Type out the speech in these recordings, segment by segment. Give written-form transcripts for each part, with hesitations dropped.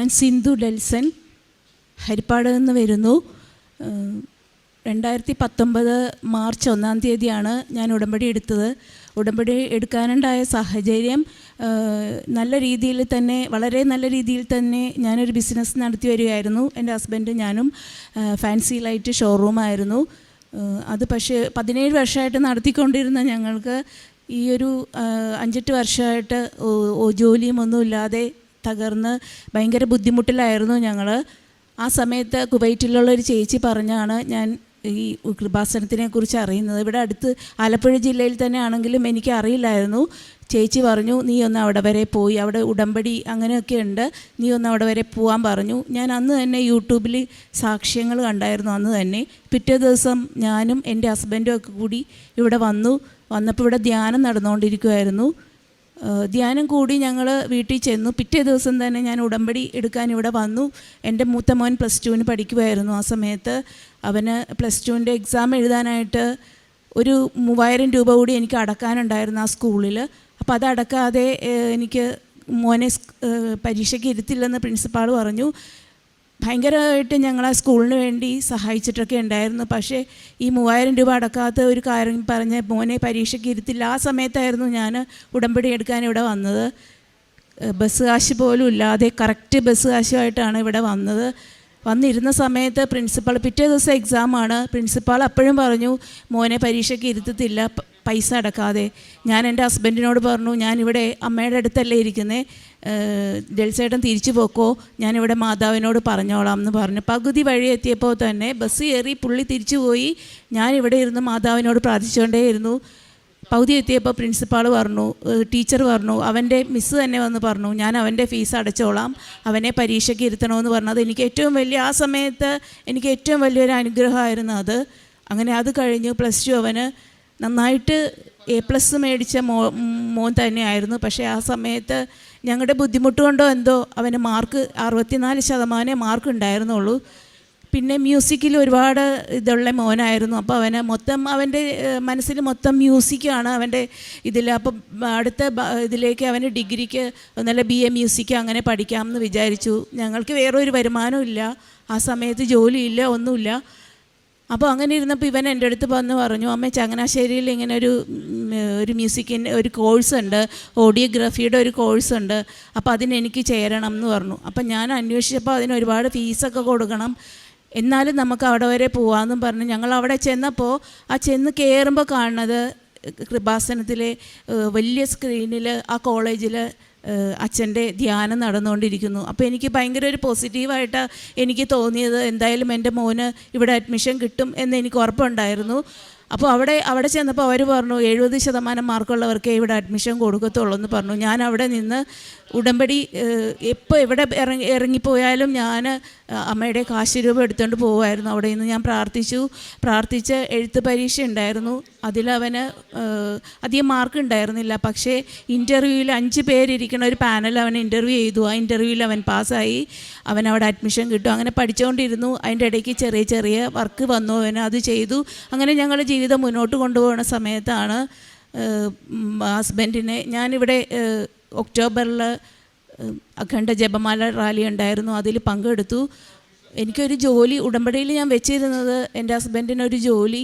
ഞാൻ സിന്ധു ഡെൽസൺ, ഹരിപ്പാട് നിന്ന് വരുന്നു. 2019 മാർച്ച് 1-ാം തീയതിയാണ് ഞാൻ ഉടമ്പടി എടുത്തത്. ഉടമ്പടി എടുക്കാനുണ്ടായ സാഹചര്യം നല്ല രീതിയിൽ തന്നെ, വളരെ നല്ല രീതിയിൽ തന്നെ ഞാനൊരു ബിസിനസ് നടത്തി വരികയായിരുന്നു. എൻ്റെ ഹസ്ബൻഡ് ഞാനും ഫാൻസി ലൈറ്റ് ഷോറൂമായിരുന്നു. അത് പക്ഷേ 17 വർഷമായിട്ട് നടത്തിക്കൊണ്ടിരുന്ന ഞങ്ങൾക്ക് ഈ ഒരു 5-8 വർഷമായിട്ട് ജോലിയും ഒന്നുമില്ലാതെ തകർന്ന് ഭയങ്കര ബുദ്ധിമുട്ടിലായിരുന്നു ഞങ്ങൾ. ആ സമയത്ത് കുവൈറ്റിലുള്ളൊരു ചേച്ചി പറഞ്ഞാണ് ഞാൻ ഈ കൃപാസനത്തിനെ കുറിച്ച് അറിയുന്നത്. ഇവിടെ അടുത്ത് ആലപ്പുഴ ജില്ലയിൽ തന്നെ ആണെങ്കിലും എനിക്ക് അറിയില്ലായിരുന്നു. ചേച്ചി പറഞ്ഞു, നീ ഒന്ന് അവിടെ വരെ പോയി, അവിടെ ഉടമ്പടി അങ്ങനെയൊക്കെ ഉണ്ട്, നീ ഒന്ന് അവിടെ വരെ പോകാൻ പറഞ്ഞു. ഞാൻ അന്ന് തന്നെ യൂട്യൂബിൽ സാക്ഷ്യങ്ങൾ കണ്ടായിരുന്നു. അന്ന് തന്നെ പിറ്റേ ദിവസം ഞാനും എൻ്റെ ഹസ്ബൻഡും ഒക്കെ കൂടി ഇവിടെ വന്നപ്പോൾ ഇവിടെ ധ്യാനം നടന്നുകൊണ്ടിരിക്കുമായിരുന്നു. ധ്യാനം കൂടി ഞങ്ങൾ വീട്ടിൽ ചെന്നു. പിറ്റേ ദിവസം തന്നെ ഞാൻ ഉടമ്പടി എടുക്കാൻ ഇവിടെ വന്നു. എൻ്റെ മൂത്ത മോൻ +2 പഠിക്കുമായിരുന്നു. ആ സമയത്ത് അവന് +2 എക്സാം എഴുതാനായിട്ട് ഒരു 3000 രൂപ കൂടി എനിക്ക് അടക്കാനുണ്ടായിരുന്നു ആ സ്കൂളിൽ. അപ്പോൾ അത് അടക്കാതെ എനിക്ക് മോനെ പരീക്ഷയ്ക്ക് ഇരുത്തില്ലെന്ന് പ്രിൻസിപ്പാൾ പറഞ്ഞു. ഭയങ്കരമായിട്ട് ഞങ്ങൾ ആ സ്കൂളിന് വേണ്ടി സഹായിച്ചിട്ടൊക്കെ ഉണ്ടായിരുന്നു. പക്ഷേ ഈ 3000 രൂപ അടക്കാത്ത ഒരു കാര്യം പറഞ്ഞ് മോനെ പരീക്ഷയ്ക്ക് ഇരുത്തില്ല. ആ സമയത്തായിരുന്നു ഞാൻ ഉടമ്പടി എടുക്കാൻ ഇവിടെ വന്നത്. ബസ് കാശ് പോലും ഇല്ലാതെ കറക്റ്റ് ബസ് കാശുമായിട്ടാണ് ഇവിടെ വന്നത്. വന്നിരുന്ന സമയത്ത് പ്രിൻസിപ്പാൾ, പിറ്റേ ദിവസം എക്സാമാണ്, പ്രിൻസിപ്പാൾ അപ്പോഴും പറഞ്ഞു മോനെ പരീക്ഷയ്ക്ക് ഇരുത്തത്തില്ല പൈസ അടക്കാതെ. ഞാൻ എൻ്റെ ഹസ്ബൻഡിനോട് പറഞ്ഞു, ഞാനിവിടെ അമ്മയുടെ അടുത്തല്ലേ ഇരിക്കുന്നത്, ഡെൽസേട്ടൻ തിരിച്ചു പോക്കോ, ഞാനിവിടെ മാതാവിനോട് പറഞ്ഞോളാം എന്ന് പറഞ്ഞു. പകുതി വഴി എത്തിയപ്പോൾ തന്നെ ബസ് കയറി പുള്ളി തിരിച്ചു പോയി. ഞാനിവിടെ ഇരുന്ന് മാതാവിനോട് പ്രാർത്ഥിച്ചുകൊണ്ടേയിരുന്നു. പകുതി എത്തിയപ്പോൾ പ്രിൻസിപ്പാൾ പറഞ്ഞു, ടീച്ചർ പറഞ്ഞു, അവൻ്റെ മിസ്സ് തന്നെ വന്ന് പറഞ്ഞു, ഞാൻ അവൻ്റെ ഫീസ് അടച്ചോളാം, അവനെ പരീക്ഷയ്ക്ക് ഇരുത്തണമെന്ന് പറഞ്ഞത് എനിക്ക് ഏറ്റവും വലിയ, ആ സമയത്ത് എനിക്ക് ഏറ്റവും വലിയൊരു അനുഗ്രഹമായിരുന്നു അത്. അങ്ങനെ അത് കഴിഞ്ഞു. +2 അവന് നന്നായിട്ട് A+ മേടിച്ച മോൻ തന്നെയായിരുന്നു. പക്ഷേ ആ സമയത്ത് ഞങ്ങളുടെ ബുദ്ധിമുട്ട് കൊണ്ടോ എന്തോ അവന് മാർക്ക് 64% മാർക്ക് ഉണ്ടായിരുന്നുള്ളൂ. പിന്നെ മ്യൂസിക്കിൽ ഒരുപാട് ഇതുള്ള മോനായിരുന്നു. അപ്പോൾ അവൻ്റെ മനസ്സിൽ മൊത്തം മ്യൂസിക്കാണ് അവൻ്റെ ഇതിൽ. അപ്പം അടുത്ത ഇതിലേക്ക് അവന് ഡിഗ്രിക്ക് നല്ല BA മ്യൂസിക്ക് അങ്ങനെ പഠിക്കാമെന്ന് വിചാരിച്ചു. ഞങ്ങൾക്ക് വേറൊരു വരുമാനവും ഇല്ല, ആ സമയത്ത് ജോലിയില്ല, ഒന്നുമില്ല. അപ്പോൾ അങ്ങനെ ഇരുന്നപ്പോൾ ഇവൻ എൻ്റെ അടുത്ത് വന്ന് പറഞ്ഞു, അമ്മ ചങ്ങനാശ്ശേരിയിൽ ഇങ്ങനെ ഒരു മ്യൂസിക്കിൻ്റെ ഒരു കോഴ്സുണ്ട്, ഓഡിയോഗ്രാഫിയുടെ ഒരു കോഴ്സുണ്ട്, അപ്പോൾ അതിനെനിക്ക് ചേരണം എന്ന് പറഞ്ഞു. അപ്പം ഞാൻ അന്വേഷിച്ചപ്പോൾ അതിന് ഒരുപാട് ഫീസൊക്കെ കൊടുക്കണം, എന്നാലും നമുക്ക് അവിടെ വരെ പോകാമെന്നും പറഞ്ഞു. ഞങ്ങൾ അവിടെ ചെന്നപ്പോൾ ചെന്ന് കയറുമ്പോൾ കാണുന്നത് കൃപാസനത്തിലെ വലിയ സ്ക്രീനിൽ ആ കോളേജിൽ അച്ഛൻ്റെ ധ്യാനം നടന്നുകൊണ്ടിരിക്കുന്നു. അപ്പോൾ എനിക്ക് ഭയങ്കര ഒരു പോസിറ്റീവായിട്ട് എനിക്ക് തോന്നിയത്, എന്തായാലും എൻ്റെ മോന് ഇവിടെ അഡ്മിഷൻ കിട്ടും എന്ന് എനിക്ക് ഉറപ്പുണ്ടായിരുന്നു. അപ്പോൾ അവിടെ ചെന്നപ്പോൾ അവർ പറഞ്ഞു 70% മാർക്കുള്ളവർക്കേ ഇവിടെ അഡ്മിഷൻ കൊടുക്കത്തുള്ളൂ എന്ന് പറഞ്ഞു. ഞാൻ അവിടെ നിന്ന് ഉടമ്പടി എപ്പോൾ എവിടെ ഇറങ്ങിപ്പോയാലും ഞാൻ അമ്മയുടെ കാശ് രൂപ എടുത്തുകൊണ്ട് പോകുമായിരുന്നു. അവിടെ നിന്ന് ഞാൻ പ്രാർത്ഥിച്ച് എഴുത്ത് പരീക്ഷ ഉണ്ടായിരുന്നു. അതിലവന് അധികം മാർക്ക് ഉണ്ടായിരുന്നില്ല. പക്ഷേ ഇൻ്റർവ്യൂവിൽ 5 പേരിരിക്കുന്ന ഒരു പാനൽ അവൻ ഇൻ്റർവ്യൂ ചെയ്തു. ആ ഇൻ്റർവ്യൂവിൽ അവൻ പാസ്സായി. അവൻ അവിടെ അഡ്മിഷൻ കിട്ടും. അങ്ങനെ പഠിച്ചുകൊണ്ടിരുന്നു. അതിൻ്റെ ഇടയ്ക്ക് ചെറിയ വർക്ക് വന്നു, അവന് അത് ചെയ്തു. അങ്ങനെ ഞങ്ങളുടെ ജീവിതം മുന്നോട്ട് കൊണ്ടുപോകുന്ന സമയത്താണ് ഹസ്ബൻഡിനെ ഞാനിവിടെ ഒക്ടോബറിൽ അഖണ്ഡ ജപമാല റാലി ഉണ്ടായിരുന്നു, അതിൽ പങ്കെടുത്തു. എനിക്കൊരു ജോലി ഉടമ്പടിയിൽ ഞാൻ വെച്ചിരുന്നത്, എൻ്റെ ഹസ്ബൻഡിനൊരു ജോലി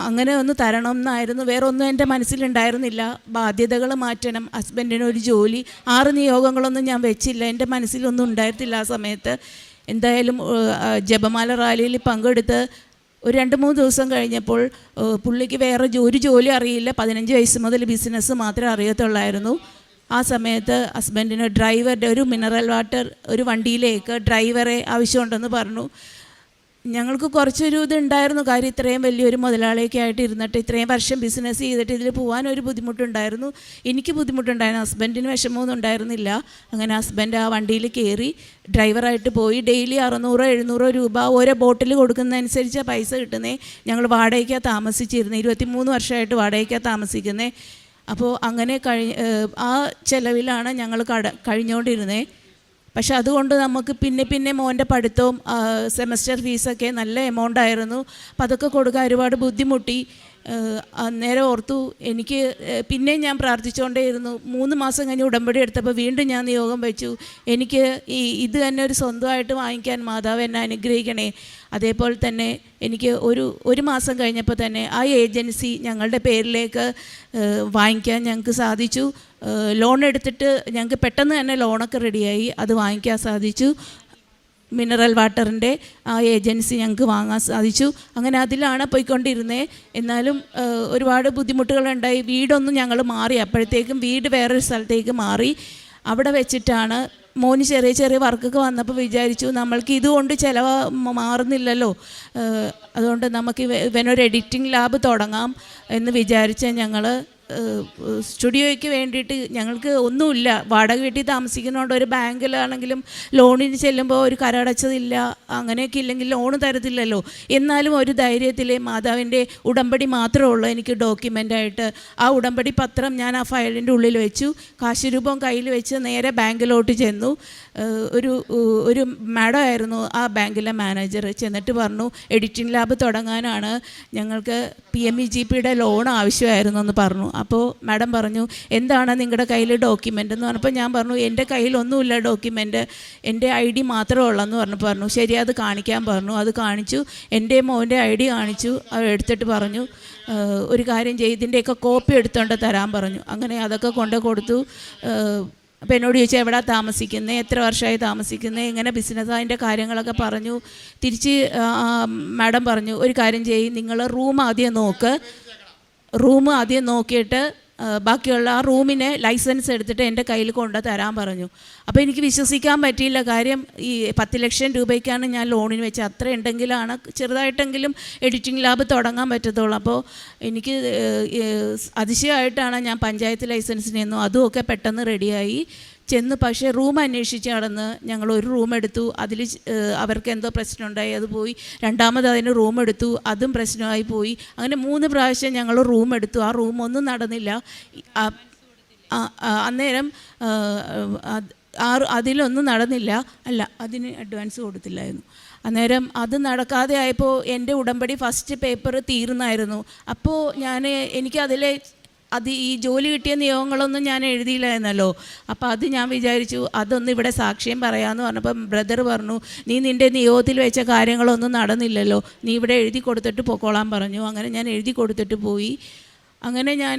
അങ്ങനെ ഒന്ന് തരണം എന്നായിരുന്നു. വേറെ ഒന്നും എൻ്റെ മനസ്സിലുണ്ടായിരുന്നില്ല. ബാധ്യതകൾ മാറ്റണം, ഹസ്ബൻഡിനൊരു ജോലി. 6 നിയോഗങ്ങളൊന്നും ഞാൻ വെച്ചില്ല, എൻ്റെ മനസ്സിലൊന്നും ഉണ്ടായിരുന്നില്ല ആ സമയത്ത്. എന്തായാലും ജപമാല റാലിയിൽ പങ്കെടുത്ത് ഒരു 2-3 ദിവസം കഴിഞ്ഞപ്പോൾ പുള്ളിക്ക് വേറെ ഒരു ജോലി അറിയില്ല. 15 വയസ്സ് മുതൽ ബിസിനസ് മാത്രമേ അറിയത്തുള്ളായിരുന്നു. ആ സമയത്ത് ഹസ്ബൻഡിന് ഡ്രൈവറുടെ ഒരു മിനറൽ വാട്ടർ ഒരു വണ്ടിയിലേക്ക് ഡ്രൈവറെ ആവശ്യമുണ്ടെന്ന് പറഞ്ഞു. ഞങ്ങൾക്ക് കുറച്ചൊരു ഇതുണ്ടായിരുന്നു, കാര്യം ഇത്രയും വലിയൊരു മുതലാളിയൊക്കെ ആയിട്ട് ഇരുന്നിട്ട് ഇത്രയും വർഷം ബിസിനസ് ചെയ്തിട്ട് ഇതിൽ പോകാനൊരു ബുദ്ധിമുട്ടുണ്ടായിരുന്നു. എനിക്ക് ബുദ്ധിമുട്ടുണ്ടായിരുന്നു, ഹസ്ബൻഡിന് വിഷമമൊന്നും ഉണ്ടായിരുന്നില്ല. അങ്ങനെ ഹസ്ബൻഡ് ആ വണ്ടിയിൽ കയറി ഡ്രൈവറായിട്ട് പോയി. ഡെയിലി 600-700 രൂപ ഓരോ ബോട്ടിൽ കൊടുക്കുന്നതനുസരിച്ച് പൈസ കിട്ടുന്നത്. ഞങ്ങൾ വാടകയ്ക്കാണ് താമസിച്ചിരുന്നത്, 23 വർഷമായിട്ട് വാടകയ്ക്കാണ് താമസിക്കുന്നത്. അപ്പോൾ അങ്ങനെ ആ ചിലവിലാണ് ഞങ്ങൾ കഴിഞ്ഞുകൊണ്ടിരുന്നത്. പക്ഷെ അതുകൊണ്ട് നമുക്ക് പിന്നെ മോൻ്റെ പഠിത്തവും സെമസ്റ്റർ ഫീസൊക്കെ നല്ല എമൗണ്ട് ആയിരുന്നു. അപ്പോൾ അതൊക്കെ കൊടുക്കാൻ ഒരുപാട് ബുദ്ധിമുട്ടി. അന്നേരം ഓർത്തു എനിക്ക് പിന്നെയും ഞാൻ പ്രാർത്ഥിച്ചുകൊണ്ടേയിരുന്നു. 3 മാസം കഴിഞ്ഞ് ഉടമ്പടി എടുത്തപ്പോൾ വീണ്ടും ഞാൻ നിയോഗം വെച്ചു, എനിക്ക് ഇത് തന്നെ ഒരു സ്വന്തമായിട്ട് വാങ്ങിക്കാൻ മാതാവ് എന്നെ അനുഗ്രഹിക്കണേ. അതേപോലെ തന്നെ എനിക്ക് ഒരു മാസം കഴിഞ്ഞപ്പോൾ തന്നെ ആ ഏജൻസി ഞങ്ങളുടെ പേരിലേക്ക് വാങ്ങിക്കാൻ ഞങ്ങൾക്ക് സാധിച്ചു. ലോൺ എടുത്തിട്ട് ഞങ്ങൾക്ക് പെട്ടെന്ന് തന്നെ ലോണൊക്കെ റെഡിയായി, അത് വാങ്ങിക്കാൻ സാധിച്ചു. മിനറൽ വാട്ടറിൻ്റെ ആ ഏജൻസി ഞങ്ങൾക്ക് വാങ്ങാൻ സാധിച്ചു. അങ്ങനെ അതിലാണ് പോയിക്കൊണ്ടിരുന്നത്. എന്നാലും ഒരുപാട് ബുദ്ധിമുട്ടുകളുണ്ടായി. വീടൊന്നും ഞങ്ങൾ മാറി, അപ്പോഴത്തേക്കും വീട് വേറൊരു സ്ഥലത്തേക്ക് മാറി. അവിടെ വെച്ചിട്ടാണ് മോന് ചെറിയ ചെറിയ വർക്കൊക്കെ വന്നപ്പോൾ വിചാരിച്ചു നമ്മൾക്ക് ഇതുകൊണ്ട് ചിലവ് മാറുന്നില്ലല്ലോ, അതുകൊണ്ട് നമുക്ക് ഇവനൊരു എഡിറ്റിംഗ് ലാബ് തുടങ്ങാം എന്ന് വിചാരിച്ച ഞങ്ങൾ സ്റ്റുഡിയോയ്ക്ക് വേണ്ടിയിട്ട് ഞങ്ങൾക്ക് ഒന്നുമില്ല. വാടക വീട്ടിൽ താമസിക്കുന്നതുകൊണ്ട് ഒരു ബാങ്കിലാണെങ്കിലും ലോണിന് ചെല്ലുമ്പോൾ ഒരു കരടച്ചതില്ല, അങ്ങനെയൊക്കെ ഇല്ലെങ്കിൽ ലോണ് തരത്തില്ലല്ലോ. എന്നാലും ഒരു ധൈര്യത്തിൽ മാതാവിൻ്റെ ഉടമ്പടി മാത്രമേ ഉള്ളൂ എനിക്ക് ഡോക്യുമെൻ്റായിട്ട്. ആ ഉടമ്പടി പത്രം ഞാൻ ആ ഫയലിൻ്റെ ഉള്ളിൽ വെച്ചു, കാശുരൂപം കയ്യിൽ വെച്ച് നേരെ ബാങ്കിലോട്ട് ചെന്നു. ഒരു മാഡം ആയിരുന്നു ആ ബാങ്കിലെ മാനേജർ. ചെന്നിട്ട് പറഞ്ഞു എഡിറ്റിംഗ് ലാബ് തുടങ്ങാനാണ്, ഞങ്ങൾക്ക് PMEGPയുടെ ലോൺ ആവശ്യമായിരുന്നു എന്ന് പറഞ്ഞു. അപ്പോൾ മാഡം പറഞ്ഞു എന്താണ് നിങ്ങളുടെ കയ്യിൽ ഡോക്യുമെൻ്റ് എന്ന് പറഞ്ഞപ്പോൾ ഞാൻ പറഞ്ഞു എൻ്റെ കയ്യിലൊന്നുമില്ല ഡോക്യുമെൻ്റ്, എൻ്റെ ID മാത്രമേ ഉള്ളെന്ന് പറഞ്ഞു. ശരി, അത് കാണിക്കാൻ പറഞ്ഞു. അത് കാണിച്ചു, എൻ്റെ മോൻ്റെ ID കാണിച്ചു. അത് എടുത്തിട്ട് പറഞ്ഞു ഒരു കാര്യം ചെയ്ത് ഇതിൻ്റെയൊക്കെ കോപ്പി എടുത്തുകൊണ്ട് തരാൻ പറഞ്ഞു. അങ്ങനെ അതൊക്കെ കൊണ്ട് കൊടുത്തു. അപ്പോൾ എന്നോട് ചോദിച്ചാൽ എവിടെ താമസിക്കുന്നത്, എത്ര വർഷമായി താമസിക്കുന്നത്, എങ്ങനെ ബിസിനസ്, അതിൻ്റെ കാര്യങ്ങളൊക്കെ പറഞ്ഞു. തിരിച്ച് മാഡം പറഞ്ഞു ഒരു കാര്യം ചെയ്യും, നിങ്ങൾ റൂം ആദ്യം നോക്കിയിട്ട് ബാക്കിയുള്ള ആ റൂമിന് ലൈസൻസ് എടുത്തിട്ട് എൻ്റെ കയ്യിൽ കൊണ്ട് തരാൻ പറഞ്ഞു. അപ്പോൾ എനിക്ക് വിശ്വസിക്കാൻ പറ്റിയില്ല. കാര്യം ഈ 10 ലക്ഷം രൂപയ്ക്കാണ് ഞാൻ ലോണിന് വെച്ചത്. അത്ര ഉണ്ടെങ്കിലാണ് ചെറുതായിട്ടെങ്കിലും എഡിറ്റിംഗ് ലാബ് തുടങ്ങാൻ പറ്റത്തുള്ളൂ. അപ്പോൾ എനിക്ക് അതിശയമായിട്ടാണ് ഞാൻ പഞ്ചായത്ത് ലൈസൻസിന് ചെന്നു, അതുമൊക്കെ പെട്ടെന്ന് റെഡിയായി ചെന്ന്. പക്ഷേ റൂം അന്വേഷിച്ച് നടന്ന് ഞങ്ങൾ ഒരു റൂം എടുത്തു. അതിൽ അവർക്ക് എന്തോ പ്രശ്നമുണ്ടായി, അത് പോയി. രണ്ടാമത് അതിന് റൂം എടുത്തു, അതും പ്രശ്നമായി പോയി. അങ്ങനെ 3 പ്രാവശ്യം ഞങ്ങൾ റൂം എടുത്തു. ആ റൂമൊന്നും നടന്നില്ല. അന്നേരം അതിലൊന്നും നടന്നില്ല. അതിന് അഡ്വാൻസ് കൊടുത്തില്ലായിരുന്നു. അന്നേരം അത് നടക്കാതെ ആയപ്പോൾ എൻ്റെ ഉടമ്പടി ഫസ്റ്റ് പേപ്പർ തീർന്നായിരുന്നു. അപ്പോൾ എനിക്കതിലെ ഈ ജോലി കിട്ടിയ നിയമങ്ങളൊന്നും ഞാൻ എഴുതിയില്ലായിരുന്നല്ലോ. അപ്പോൾ അത് ഞാൻ വിചാരിച്ചു അതൊന്ന് ഇവിടെ സാക്ഷ്യം പറയാമെന്ന് പറഞ്ഞപ്പം ബ്രദർ പറഞ്ഞു നീ നിൻ്റെ നിയോഗത്തിൽ വെച്ച കാര്യങ്ങളൊന്നും നടന്നില്ലല്ലോ, നീ ഇവിടെ എഴുതി കൊടുത്തിട്ട് പൊക്കോളാൻ പറഞ്ഞു. അങ്ങനെ ഞാൻ എഴുതി കൊടുത്തിട്ട് പോയി. അങ്ങനെ ഞാൻ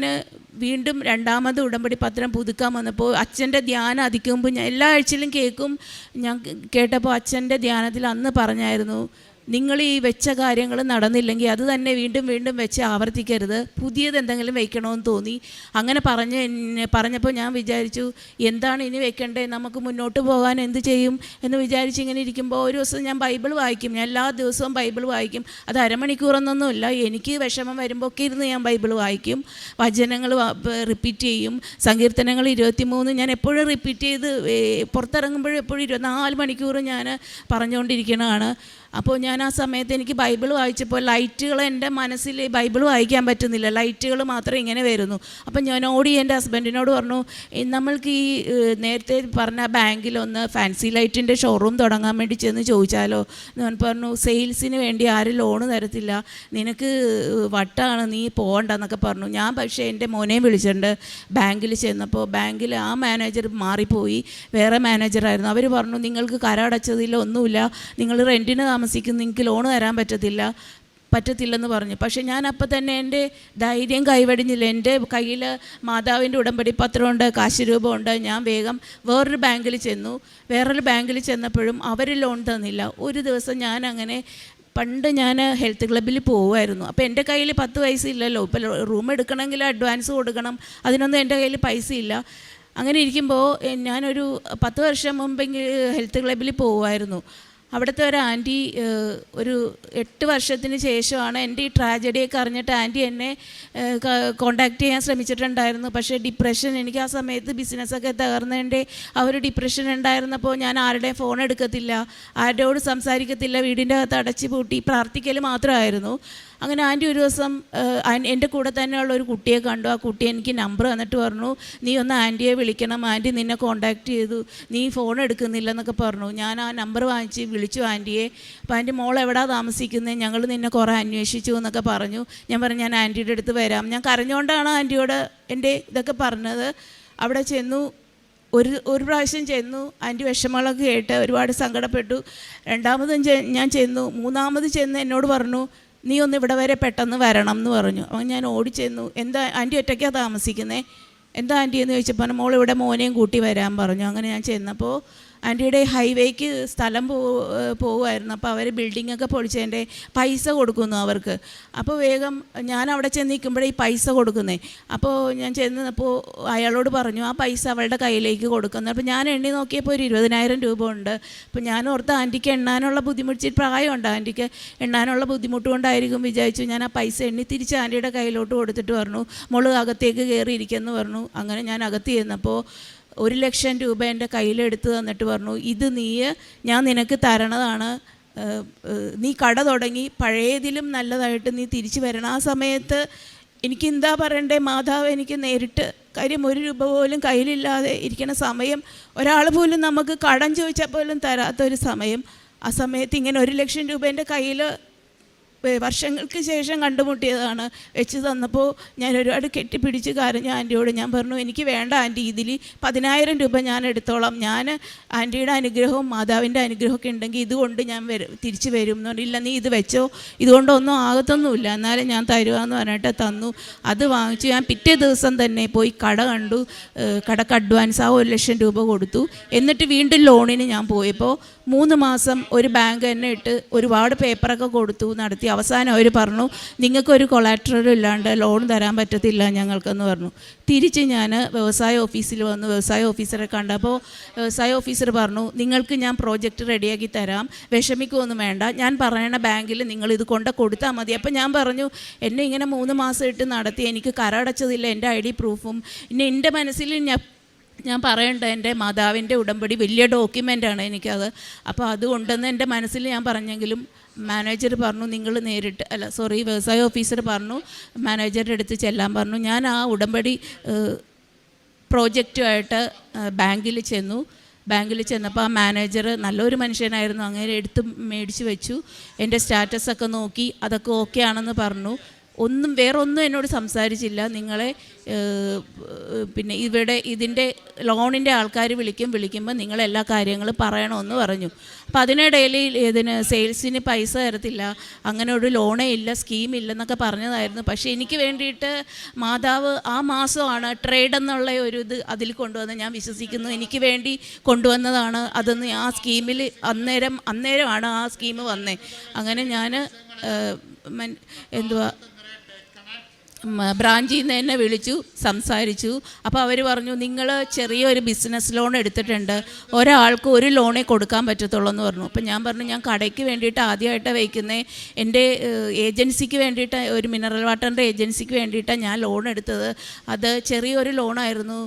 വീണ്ടും രണ്ടാമത് ഉടമ്പടി പത്രം പുതുക്കാൻ വന്നപ്പോൾ അച്ഛൻ്റെ ധ്യാനം അധിക്കുമ്പോൾ ഞാൻ എല്ലാ ആഴ്ചയിലും കേൾക്കും. ഞാൻ കേട്ടപ്പോൾ അച്ഛൻ്റെ ധ്യാനത്തിൽ അന്ന് പറഞ്ഞായിരുന്നു നിങ്ങൾ ഈ വെച്ച കാര്യങ്ങൾ നടന്നില്ലെങ്കിൽ അത് തന്നെ വീണ്ടും വീണ്ടും വെച്ച് ആവർത്തിക്കരുത്, പുതിയത് എന്തെങ്കിലും വെക്കണമെന്ന് തോന്നി. അങ്ങനെ പറഞ്ഞപ്പോൾ ഞാൻ വിചാരിച്ചു എന്താണ് ഇനി വെക്കണ്ടേ, നമുക്ക് മുന്നോട്ട് പോകാൻ എന്ത് ചെയ്യും എന്ന് വിചാരിച്ച് ഇങ്ങനെ ഇരിക്കുമ്പോൾ ഒരു ദിവസം ഞാൻ ബൈബിൾ വായിക്കും. ഞാൻ എല്ലാ ദിവസവും ബൈബിൾ വായിക്കും. അത് അരമണിക്കൂറൊന്നൊന്നുമില്ല, എനിക്ക് വിഷമം വരുമ്പോൾ ഒക്കെ ഇരുന്ന് ഞാൻ ബൈബിൾ വായിക്കും. വചനങ്ങൾ റിപ്പീറ്റ് ചെയ്യും. സങ്കീർത്തനങ്ങൾ 23 ഞാൻ എപ്പോഴും റിപ്പീറ്റ് ചെയ്ത് പുറത്തിറങ്ങുമ്പോഴും എപ്പോഴും 24 മണിക്കൂർ ഞാൻ പറഞ്ഞുകൊണ്ടിരിക്കണതാണ്. അപ്പോൾ ഞാൻ ആ സമയത്ത് എനിക്ക് ബൈബിൾ വായിച്ചപ്പോൾ ലൈറ്റുകൾ എൻ്റെ മനസ്സിൽ ബൈബിൾ വായിക്കാൻ പറ്റുന്നില്ല, ലൈറ്റുകൾ മാത്രം ഇങ്ങനെ വരുന്നു. അപ്പം ഞാൻ ഓടി എൻ്റെ ഹസ്ബൻഡിനോട് പറഞ്ഞു നമ്മൾക്ക് ഈ നേരത്തെ പറഞ്ഞ ബാങ്കിലൊന്ന് ഫാൻസി ലൈറ്റിൻ്റെ ഷോറൂം തുടങ്ങാൻ വേണ്ടി ചെന്ന് ചോദിച്ചാലോ എന്ന് പറഞ്ഞു. സെയിൽസിന് വേണ്ടി ആരും ലോണ് തരത്തില്ല, നിനക്ക് വട്ടാണ്, നീ പോകണ്ടെന്നൊക്കെ പറഞ്ഞു. ഞാൻ പക്ഷേ എൻ്റെ മോനെ വിളിച്ചിട്ടുണ്ട്. ബാങ്കിൽ ചെന്നപ്പോൾ ബാങ്കിൽ ആ മാനേജർ മാറിപ്പോയി, വേറെ മാനേജറായിരുന്നു. അവർ പറഞ്ഞു നിങ്ങൾക്ക് കരമടച്ചതില്ല ഒന്നുമില്ല, നിങ്ങൾ റെൻറ്റിന് താമസിക്കും, നിങ്ങൾക്ക് ലോണ് തരാൻ പറ്റത്തില്ലെന്ന് പറഞ്ഞു. പക്ഷേ ഞാൻ അപ്പം തന്നെ എൻ്റെ ധൈര്യം കൈവടിഞ്ഞില്ല. എൻ്റെ കയ്യിൽ മാതാവിൻ്റെ ഉടമ്പടി പത്രമുണ്ട്, കാശുരൂപമുണ്ട്. ഞാൻ വേഗം വേറൊരു ബാങ്കിൽ ചെന്നു. വേറൊരു ബാങ്കിൽ ചെന്നപ്പോഴും അവർ ലോൺ തന്നില്ല. ഒരു ദിവസം ഞാൻ അങ്ങനെ പണ്ട് ഞാൻ ഹെൽത്ത് ക്ലബ്ബിൽ പോകുമായിരുന്നു. അപ്പോൾ എൻ്റെ കയ്യിൽ 10 പൈസ ഇല്ലല്ലോ. ഇപ്പോൾ റൂം എടുക്കണമെങ്കിൽ അഡ്വാൻസ് കൊടുക്കണം, അതിനൊന്നും എൻ്റെ കയ്യിൽ പൈസ ഇല്ല. അങ്ങനെ ഇരിക്കുമ്പോൾ ഞാനൊരു 10 വർഷം മുമ്പെങ്കിൽ ഹെൽത്ത് ക്ലബ്ബിൽ പോകുമായിരുന്നു. അവിടുത്തെ ഒരു ആൻറ്റി ഒരു 8 വർഷത്തിന് ശേഷമാണ് എൻ്റെ ഈ ട്രാജഡിയൊക്കെ അറിഞ്ഞിട്ട് ആൻറ്റി എന്നെ കോണ്ടാക്ട് ചെയ്യാൻ ശ്രമിച്ചിട്ടുണ്ടായിരുന്നു. പക്ഷേ ഡിപ്രഷൻ, എനിക്ക് ആ സമയത്ത് ബിസിനസ്സൊക്കെ തകർന്നതിൻ്റെ ആ ഒരു ഡിപ്രഷൻ ഉണ്ടായിരുന്നപ്പോൾ ഞാൻ ആരുടെയും ഫോൺ എടുക്കത്തില്ല, ആരോട് സംസാരിക്കത്തില്ല, വീടിൻ്റെ അകത്ത് അടച്ചു പൂട്ടി പ്രാർത്ഥിക്കൽ മാത്രമായിരുന്നു. അങ്ങനെ ആൻറ്റി ഒരു ദിവസം എൻ്റെ കൂടെ തന്നെയുള്ള ഒരു കുട്ടിയെ കണ്ടു. ആ കുട്ടി എനിക്ക് നമ്പർ തന്നിട്ട് പറഞ്ഞു, നീ ഒന്ന് ആൻറ്റിയെ വിളിക്കണം, ആൻറ്റി നിന്നെ കോൺടാക്റ്റ് ചെയ്തു, നീ ഫോൺ എടുക്കുന്നില്ലെന്നൊക്കെ പറഞ്ഞു. ഞാൻ ആ നമ്പർ വാങ്ങിച്ച് വിളിച്ചു ആൻറ്റിയെ. അപ്പോൾ ആൻറ്റി മോൾ എവിടെയാണ് താമസിക്കുന്നത്, ഞങ്ങൾ നിന്നെ കുറേ അന്വേഷിച്ചു എന്നൊക്കെ പറഞ്ഞു. ഞാൻ പറഞ്ഞു ഞാൻ ആൻറ്റിയുടെ അടുത്ത് വരാം. ഞാൻ കരഞ്ഞുകൊണ്ടാണ് ആൻറ്റിയോട് എൻ്റെ ഇതൊക്കെ പറഞ്ഞത്. അവിടെ ചെന്നു, ഒരു പ്രാവശ്യം ചെന്നു, ആൻറ്റി വിഷമങ്ങളൊക്കെ കേട്ട് ഒരുപാട് സങ്കടപ്പെട്ടു. രണ്ടാമതും ഞാൻ ചെന്നു. മൂന്നാമത് ചെന്ന് എന്നോട് പറഞ്ഞു, നീ ഒന്ന് ഇവിടെ വരെ പെട്ടെന്ന് വരണം എന്ന് പറഞ്ഞു. അപ്പം ഞാൻ ഓടിച്ചെന്നു. എന്താ ആൻറ്റി ഒറ്റയ്ക്കാണ് താമസിക്കുന്നത്, എന്താ ആൻറ്റി എന്ന് ചോദിച്ചപ്പോൾ മോൾ ഇവിടെ മോനെയും കൂട്ടി വരാൻ പറഞ്ഞു. അങ്ങനെ ഞാൻ ചെന്നപ്പോൾ ആൻറ്റിയുടെ ഹൈവേക്ക് സ്ഥലം പോകുമായിരുന്നു. അപ്പോൾ അവർ ബിൽഡിങ്ങൊക്കെ പൊളിച്ചതിൻ്റെ പൈസ കൊടുക്കുന്നു അവർക്ക്. അപ്പോൾ വേഗം ഞാൻ അവിടെ ചെന്ന് നിൽക്കുമ്പോഴേ ഈ പൈസ കൊടുക്കുന്നേ. അപ്പോൾ ഞാൻ ചെന്നപ്പോൾ അയാളോട് പറഞ്ഞു ആ പൈസ അവളുടെ കയ്യിലേക്ക് കൊടുക്കുന്നു. അപ്പോൾ ഞാൻ എണ്ണി നോക്കിയപ്പോൾ ഒരു 20,000 രൂപ ഉണ്ട്. അപ്പോൾ ഞാൻ ഓർത്ത് ആൻറ്റിക്ക് എണ്ണാനുള്ള ബുദ്ധിമുട്ട്, പ്രായമുണ്ട് ആൻറ്റിക്ക്, എണ്ണാനുള്ള ബുദ്ധിമുട്ട് കൊണ്ടായിരിക്കും വിചാരിച്ചു. ഞാൻ ആ പൈസ എണ്ണി തിരിച്ച് ആൻറ്റിയുടെ കയ്യിലോട്ട് കൊടുത്തിട്ട് പറഞ്ഞു, മോള് അകത്തേക്ക് കയറിയിരിക്കുമെന്ന് പറഞ്ഞു. അങ്ങനെ ഞാൻ അകത്ത് ചെന്നപ്പോൾ 1,00,000 രൂപ എൻ്റെ കയ്യിലെടുത്ത് തന്നിട്ട് പറഞ്ഞു, ഇത് ഞാൻ നിനക്ക് തരണതാണ്, നീ കട തുടങ്ങി പഴയതിലും നല്ലതായിട്ട് നീ തിരിച്ചു വരണം. ആ സമയത്ത് എനിക്ക് എന്താ പറയണ്ടേ, മാതാവ് എനിക്ക് നേരിട്ട്, കാര്യം 1 രൂപ പോലും കയ്യിലില്ലാതെ ഇരിക്കുന്ന സമയം, ഒരാൾ പോലും നമുക്ക് കടം ചോദിച്ചാൽ പോലും തരാത്തൊരു സമയം. ആ സമയത്ത് ഇങ്ങനെ 1,00,000 രൂപ എൻ്റെ കയ്യിൽ വർഷങ്ങൾക്ക് ശേഷം കണ്ടുമുട്ടിയതാണ്. വെച്ച് തന്നപ്പോൾ ഞാൻ ഒരുപാട് കെട്ടിപ്പിടിച്ച് കരഞ്ഞു ആൻറ്റിയോട്. ഞാൻ പറഞ്ഞു, എനിക്ക് വേണ്ട ആൻറ്റി, ഇതിൽ 10,000 രൂപ ഞാൻ എടുത്തോളാം, ഞാൻ ആൻറ്റിയുടെ അനുഗ്രഹവും മാതാവിൻ്റെ അനുഗ്രഹമൊക്കെ ഉണ്ടെങ്കിൽ ഇതുകൊണ്ട് ഞാൻ തിരിച്ചു വരും എന്ന് പറഞ്ഞില്ല. നീ ഇത് വെച്ചോ, ഇതുകൊണ്ടൊന്നും ആകത്തൊന്നുമില്ല, എന്നാലും ഞാൻ തരുവാന്ന് പറഞ്ഞിട്ട് തന്നു. അത് വാങ്ങിച്ചു. ഞാൻ പിറ്റേ ദിവസം തന്നെ പോയി കട കണ്ടു, കടക്ക് അഡ്വാൻസ് ആ 1,00,000 രൂപ കൊടുത്തു. എന്നിട്ട് വീണ്ടും ലോണിന് ഞാൻ പോയപ്പോൾ 3 മാസം ഒരു ബാങ്ക് തന്നെ ഇട്ട് ഒരുപാട് പേപ്പറൊക്കെ കൊടുത്തു, നടത്തി. അവസാനം അവർ പറഞ്ഞു, നിങ്ങൾക്കൊരു കൊളാട്രലും ഇല്ലാണ്ട് ലോൺ തരാൻ പറ്റത്തില്ല ഞങ്ങൾക്കെന്ന് പറഞ്ഞു. തിരിച്ച് ഞാൻ വ്യവസായ ഓഫീസിൽ വന്നു. വ്യവസായ ഓഫീസറെ കണ്ടപ്പോൾ വ്യവസായ ഓഫീസർ പറഞ്ഞു, നിങ്ങൾക്ക് ഞാൻ പ്രോജക്റ്റ് റെഡിയാക്കി തരാം, വിഷമിക്കുകയൊന്നും വേണ്ട, ഞാൻ പറയണ ബാങ്കിൽ നിങ്ങൾ ഇത് കൊടുത്താൽ മതി. അപ്പോൾ ഞാൻ പറഞ്ഞു, എന്നെ ഇങ്ങനെ 3 മാസം ഇട്ട് നടത്തി, എനിക്ക് കരടച്ചതില്ല, എൻ്റെ ID പ്രൂഫും, പിന്നെ എൻ്റെ മനസ്സിൽ ഞാൻ പറയേണ്ട എൻ്റെ മാതാവിൻ്റെ ഉടമ്പടി വലിയ ഡോക്യുമെൻ്റാണ് എനിക്കത്. അപ്പോൾ അതുകൊണ്ടെന്ന് എൻ്റെ മനസ്സിൽ ഞാൻ പറഞ്ഞെങ്കിലും മാനേജർ പറഞ്ഞു, നിങ്ങൾ നേരിട്ട് വ്യവസായ ഓഫീസർ പറഞ്ഞു മാനേജറുടെ അടുത്ത് ചെല്ലാൻ പറഞ്ഞു. ഞാൻ ആ ഉടമ്പടി പ്രോജക്റ്റുമായിട്ട് ബാങ്കിൽ ചെന്നപ്പോൾ ആ മാനേജർ നല്ലൊരു മനുഷ്യനായിരുന്നു. അങ്ങനെ എടുത്ത് മേടിച്ച് വെച്ചു. എൻ്റെ സ്റ്റാറ്റസൊക്കെ നോക്കി, അതൊക്കെ ഓക്കെ ആണെന്ന് പറഞ്ഞു. വേറൊന്നും എന്നോട് സംസാരിച്ചില്ല. നിങ്ങളെ പിന്നെ ഇതിൻ്റെ ലോണിൻ്റെ ആൾക്കാർ വിളിക്കുമ്പോൾ നിങ്ങളെല്ലാ കാര്യങ്ങളും പറയണമെന്ന് പറഞ്ഞു. അപ്പം അതിനിടയിൽ സെയിൽസിന് പൈസ തരത്തില്ല, അങ്ങനെ ഒരു ലോണേ ഇല്ല, സ്കീമില്ലെന്നൊക്കെ പറഞ്ഞതായിരുന്നു. പക്ഷേ എനിക്ക് വേണ്ടിയിട്ട് മാതാവ് ആ മാസമാണ് ട്രേഡ് എന്നുള്ള ഒരു ഇത് അതിൽ കൊണ്ടുവന്ന് ഞാൻ വിശ്വസിക്കുന്നു. എനിക്ക് വേണ്ടി കൊണ്ടുവന്നതാണ് അതെന്ന്. ആ സ്കീമിൽ അന്നേരമാണ് ആ സ്കീം വന്നേ. അങ്ങനെ ഞാൻ ബ്രാഞ്ചിൽ നിന്ന് എന്നെ വിളിച്ചു, സംസാരിച്ചു. അപ്പോൾ അവർ പറഞ്ഞു, നിങ്ങൾ ചെറിയൊരു ബിസിനസ് ലോൺ എടുത്തിട്ടുണ്ട്, ഒരാൾക്ക് 1 ലോണേ കൊടുക്കാൻ പറ്റത്തുള്ളൂ എന്ന് പറഞ്ഞു. അപ്പോൾ ഞാൻ പറഞ്ഞു, ഞാൻ കടയ്ക്ക് വേണ്ടിയിട്ട് ആദ്യമായിട്ടാണ് വയ്ക്കുന്നത്, എൻ്റെ ഏജൻസിക്ക് വേണ്ടിയിട്ട്, ഒരു മിനറൽ വാട്ടറിൻ്റെ ഏജൻസിക്ക് വേണ്ടിയിട്ടാണ് ഞാൻ ലോൺ എടുത്തത്, അത് ചെറിയൊരു ലോണായിരുന്നു.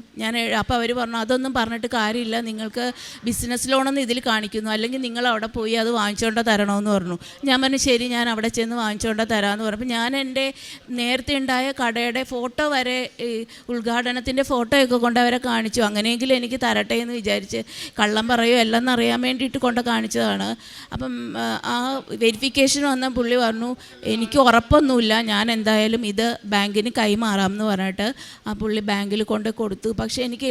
അപ്പോൾ അവർ പറഞ്ഞു, അതൊന്നും പറഞ്ഞിട്ട് കാര്യമില്ല, നിങ്ങൾക്ക് ബിസിനസ് ലോണെന്ന് ഇതിൽ കാണിക്കുന്നു, അല്ലെങ്കിൽ നിങ്ങൾ അവിടെ പോയി അത് വാങ്ങിച്ചുകൊണ്ട് തരണമെന്ന് പറഞ്ഞു. ഞാൻ പറഞ്ഞു, ശരി, ഞാൻ അവിടെ ചെന്ന് വാങ്ങിച്ചുകൊണ്ട് തരാമെന്ന് പറഞ്ഞു. അപ്പോൾ ഞാൻ എൻ്റെ നേരത്തെ ഉണ്ടായ കടയുടെ ഫോട്ടോ വരെ, ഉദ്ഘാടനത്തിൻ്റെ ഫോട്ടോയൊക്കെ കൊണ്ട് അവരെ കാണിച്ചു. അങ്ങനെയെങ്കിലും എനിക്ക് തരട്ടെ എന്ന് വിചാരിച്ച്, കള്ളം പറയുമോ എല്ലാം അറിയാൻ വേണ്ടിയിട്ട് കൊണ്ട് കാണിച്ചതാണ്. അപ്പം ആ വെരിഫിക്കേഷൻ വന്ന പുള്ളി പറഞ്ഞു, എനിക്ക് ഉറപ്പൊന്നുമില്ല, ഞാൻ എന്തായാലും ഇത് ബാങ്കിന് കൈമാറാം എന്ന് പറഞ്ഞിട്ട് ആ പുള്ളി ബാങ്കിൽ കൊണ്ട് കൊടുത്തു. പക്ഷേ എനിക്ക്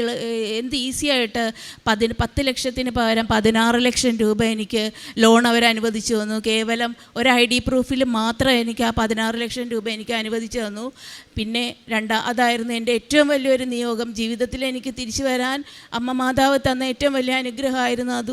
എന്ത് ഈസിയായിട്ട് 10 ലക്ഷത്തിന് പകരം 16 ലക്ഷം രൂപ എനിക്ക് ലോൺ അവർ അനുവദിച്ചു തന്നു. കേവലം ഒരു ID പ്രൂഫിൽ മാത്രം എനിക്ക് ആ 16 ലക്ഷം രൂപ എനിക്ക് അനുവദിച്ചു തന്നു. പിന്നെ അതായിരുന്നു എൻ്റെ ഏറ്റവും വലിയൊരു നിയോഗം. ജീവിതത്തിൽ എനിക്ക് തിരിച്ചു വരാൻ അമ്മ മാതാവ് തന്ന ഏറ്റവും വലിയ അനുഗ്രഹമായിരുന്നു അത്.